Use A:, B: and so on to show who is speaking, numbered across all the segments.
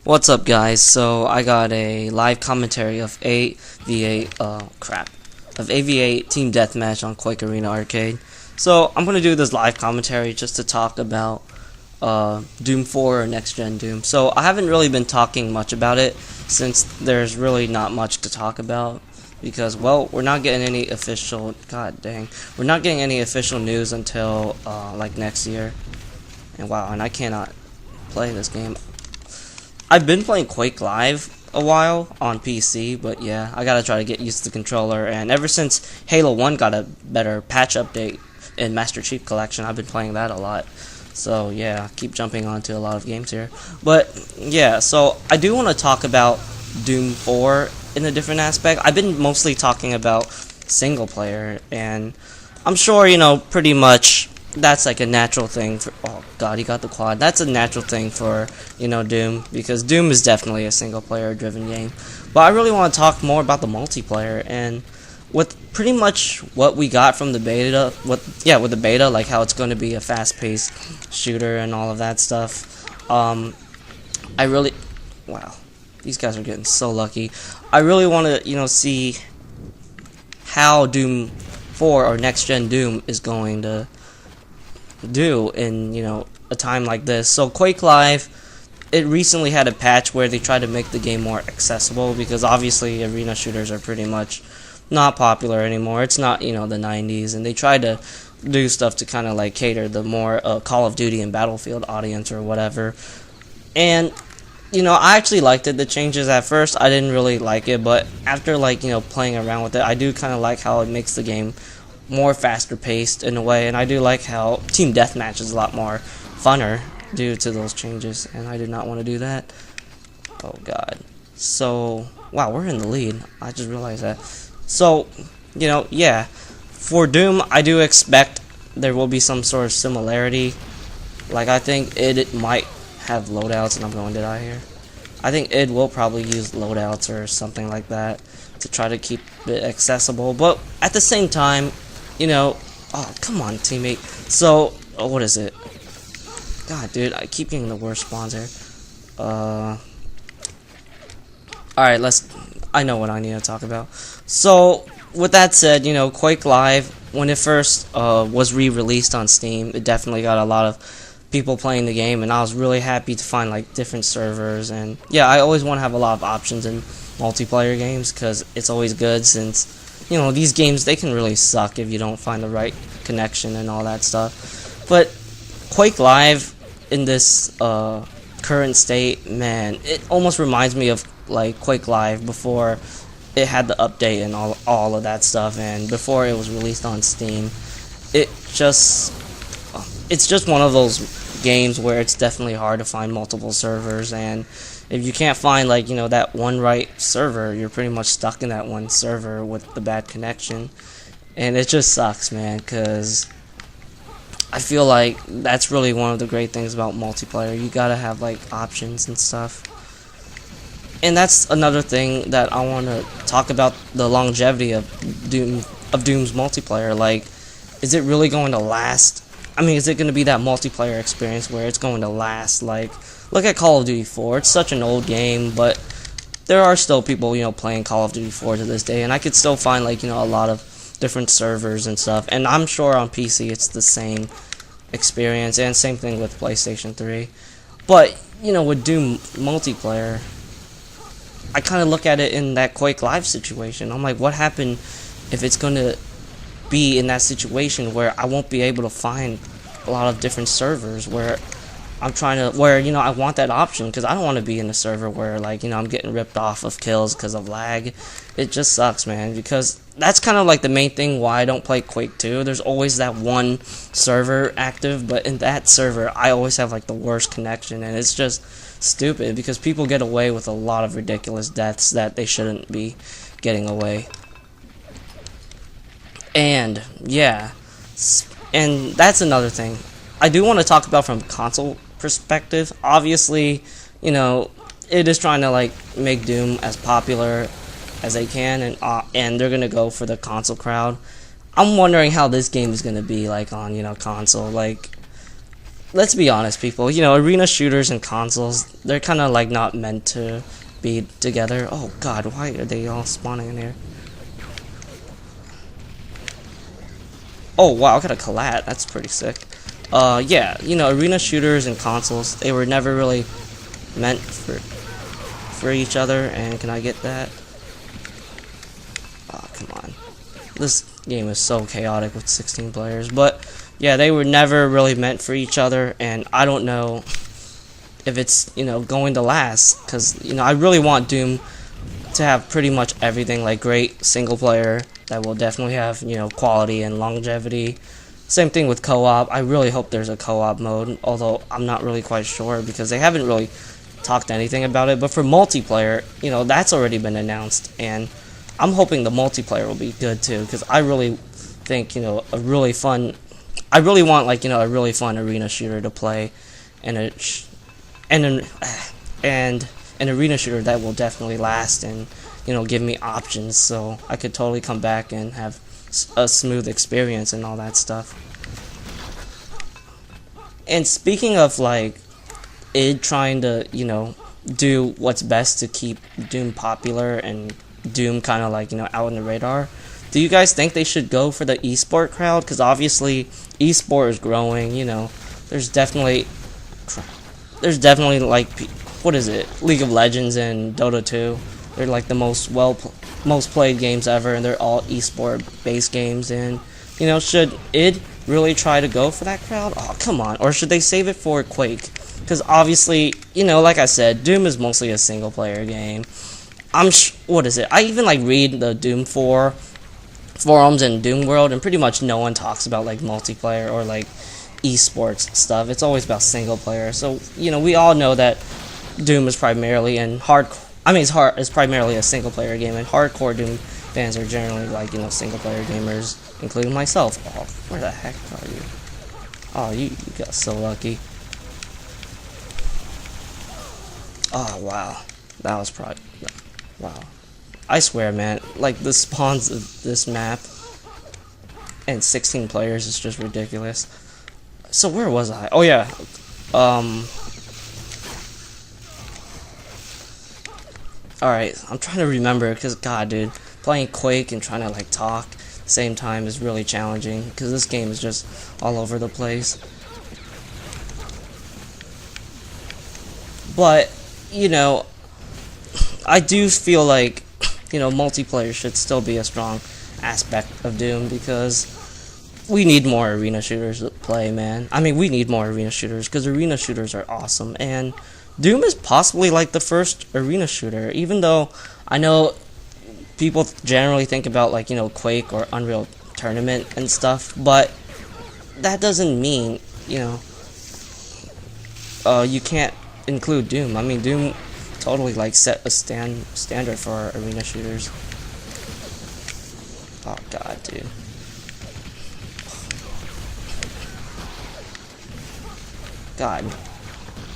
A: What's up, guys? So I got a live commentary of 8v8 of 8v8 team deathmatch on Quake Arena Arcade. So I'm gonna do this live commentary just to talk about Doom 4 or Next Gen Doom. So I haven't really been talking much about it since there's really not much to talk about because, well, we're not getting any official we're not getting any official news until like next year. And wow, and I cannot play this game. I've been playing Quake Live a while on PC, but yeah, I gotta try to get used to the controller. And ever since Halo 1 got a better patch update in Master Chief Collection, I've been playing that a lot. So yeah, keep jumping onto a lot of games here. But yeah, so I do want to talk about Doom 4 in a different aspect. I've been mostly talking about single player, and I'm sure, you know, pretty much that's like a natural thing for, oh god, he got the quad. That's a natural thing for, you know, Doom, because Doom is definitely a single player driven game. But I really want to talk more about the multiplayer, and with pretty much what we got from the beta, with the beta, like how it's going to be a fast paced shooter and all of that stuff. I really, wow, these guys are getting so lucky. I really want to, you know, see how Doom 4 or Next Gen Doom is going to do in, you know, a time like this. So Quake Live, it recently had a patch where they tried to make the game more accessible, because obviously arena shooters are pretty much not popular anymore. It's not, you know, the 90s, and they tried to do stuff to kind of like cater the more Call of Duty and Battlefield audience or whatever. And you know, I actually liked it. The changes at first, I didn't really like it, but after, like, you know, playing around with it, I do kind of like how it makes the game more faster paced in a way, and I do like how team deathmatch is a lot more funner due to those changes, and I did not want to do that. Oh god. So wow, we're in the lead. I just realized that. So, you know, yeah, for Doom, I do expect there will be some sort of similarity. Like, I think it might have loadouts, and I'm going to die here. I think it will probably use loadouts or something like that to try to keep it accessible, but at the same time, you know, oh, come on, teammate. So, oh, what is it? God, dude, I keep getting the worst spawns here. Alright, I know what I need to talk about. So, with that said, you know, Quake Live, when it first was re-released on Steam, it definitely got a lot of people playing the game, and I was really happy to find, like, different servers. And yeah, I always want to have a lot of options in multiplayer games, because it's always good, since, you know, these games, they can really suck if you don't find the right connection and all that stuff. But Quake Live in this current state, man, it almost reminds me of like Quake Live before it had the update and all of that stuff, and before it was released on Steam. It's just one of those games where it's definitely hard to find multiple servers, and if you can't find, like, you know, that one right server, you're pretty much stuck in that one server with the bad connection. And it just sucks, man, because I feel like that's really one of the great things about multiplayer. You gotta have, like, options and stuff. And that's another thing that I want to talk about, the longevity of Doom's multiplayer. Like, is it really going to last? I mean, is it going to be that multiplayer experience where it's going to last? Like, look at Call of Duty 4. It's such an old game, but there are still people, you know, playing Call of Duty 4 to this day, and I could still find, like, you know, a lot of different servers and stuff. And I'm sure on PC it's the same experience, and same thing with PlayStation 3. But, you know, with Doom multiplayer, I kind of look at it in that Quake Live situation. I'm like, what happened if it's going to be in that situation where I won't be able to find a lot of different servers, where you know, I want that option, because I don't want to be in a server where, like, you know, I'm getting ripped off of kills because of lag. It just sucks, man, because that's kind of like the main thing why I don't play Quake 2. There's always that one server active, but in that server I always have, like, the worst connection, and it's just stupid because people get away with a lot of ridiculous deaths that they shouldn't be getting away. And yeah, and that's another thing I do want to talk about from console perspective. Obviously, you know, it is trying to, like, make Doom as popular as they can, and they're gonna go for the console crowd. I'm wondering how this game is gonna be like on, you know, console. Like, let's be honest, people. You know, arena shooters and consoles, they're kind of like not meant to be together. Oh God, why are they all spawning in here? Oh wow, I got a collat. That's pretty sick. Yeah, you know, arena shooters and consoles, they were never really meant for each other. And can I get that? Oh, come on. This game is so chaotic with 16 players, but yeah, they were never really meant for each other, and I don't know if it's, you know, going to last, because, you know, I really want Doom to have pretty much everything, like great single player that will definitely have, you know, quality and longevity. Same thing with co-op. I really hope there's a co-op mode, although I'm not really quite sure because they haven't really talked anything about it. But for multiplayer, you know, that's already been announced, and I'm hoping the multiplayer will be good too, because I really think, you know, I really want, like, you know, a really fun arena shooter to play, and an arena shooter that will definitely last and, you know, give me options so I could totally come back and have a smooth experience and all that stuff. And speaking of, like, id trying to, you know, do what's best to keep Doom popular and Doom kind of, like, you know, out on the radar, do you guys think they should go for the esport crowd? Because obviously esport is growing, you know. There's definitely like, what is it, League of Legends and Dota 2. They're like the most played games ever, and they're all esport based games. And, you know, should id really try to go for that crowd? Oh, come on. Or should they save it for Quake? Because obviously, you know, like I said, Doom is mostly a single player game. What is it? I even, like, read the Doom 4 forums and Doom World, and pretty much no one talks about, like, multiplayer or, like, esports stuff. It's always about single player. So, you know, we all know that Doom is primarily it's primarily a single player game, and hardcore Doom fans are generally, like, you know, single player gamers, including myself. Oh, where the heck are you? Oh, you got so lucky. Oh, wow. That was probably... Wow. I swear, man, like, the spawns of this map and 16 players is just ridiculous. So where was I? Oh, yeah. Alright, I'm trying to remember, because, God, dude, playing Quake and trying to, like, talk at the same time is really challenging, because this game is just all over the place. But, you know, I do feel like, you know, multiplayer should still be a strong aspect of Doom, because we need more arena shooters to play, man. I mean, we need more arena shooters, because arena shooters are awesome, and Doom is possibly, like, the first arena shooter, even though I know people generally think about, like, you know, Quake or Unreal Tournament and stuff, but that doesn't mean, you know, you can't include Doom. I mean, Doom totally, like, set a standard for arena shooters. Oh, God, dude. God.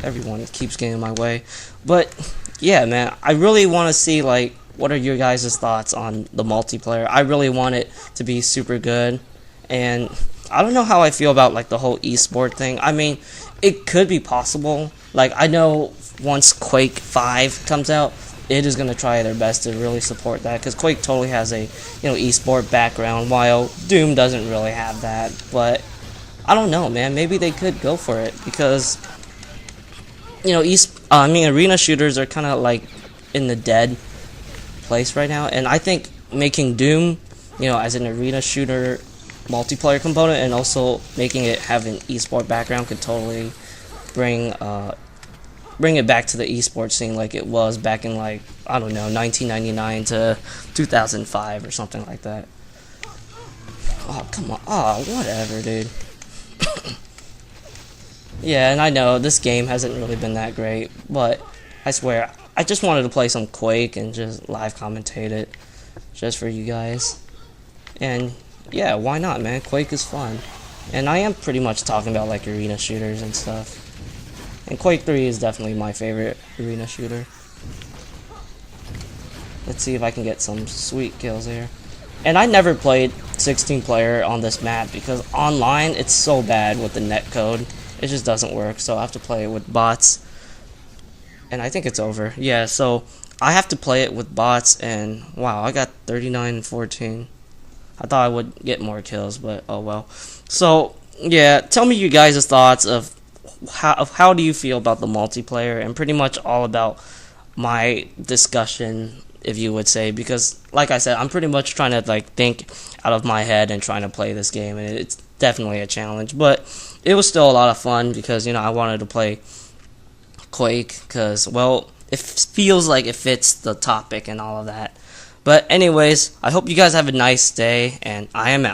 A: Everyone keeps getting in my way. But, yeah, man, I really want to see, like, what are your guys' thoughts on the multiplayer? I really want it to be super good, and I don't know how I feel about, like, the whole esport thing. I mean, it could be possible. Like, I know once Quake 5 comes out, id is going to try their best to really support that, because Quake totally has a, you know, esport background, while Doom doesn't really have that. But I don't know, man, maybe they could go for it, because, you know, arena shooters are kind of, like, in the dead place right now, and I think making Doom, you know, as an arena shooter multiplayer component, and also making it have an esport background, could totally bring it back to the esports scene like it was back in, like, I don't know, 1999 to 2005 or something like that. Oh, come on. Oh, whatever, dude. Yeah, and I know this game hasn't really been that great, but I swear, I just wanted to play some Quake and just live commentate it just for you guys. And yeah, why not, man? Quake is fun. And I am pretty much talking about, like, arena shooters and stuff. And Quake 3 is definitely my favorite arena shooter. Let's see if I can get some sweet kills here. And I never played 16 player on this map, because online it's so bad with the netcode. it just doesn't work. So I have to play it with bots, and I think it's over. Yeah, so I have to play it with bots, and wow, I got 39 and 14. I thought I would get more kills, but oh well. So yeah, tell me you guys' thoughts of how do you feel about the multiplayer, and pretty much all about my discussion, if you would say, because like I said, I'm pretty much trying to like think out of my head and trying to play this game, and it's definitely a challenge, but it was still a lot of fun because, you know, I wanted to play Quake because, well, it feels like it fits the topic and all of that. But anyways, I hope you guys have a nice day, and I am out.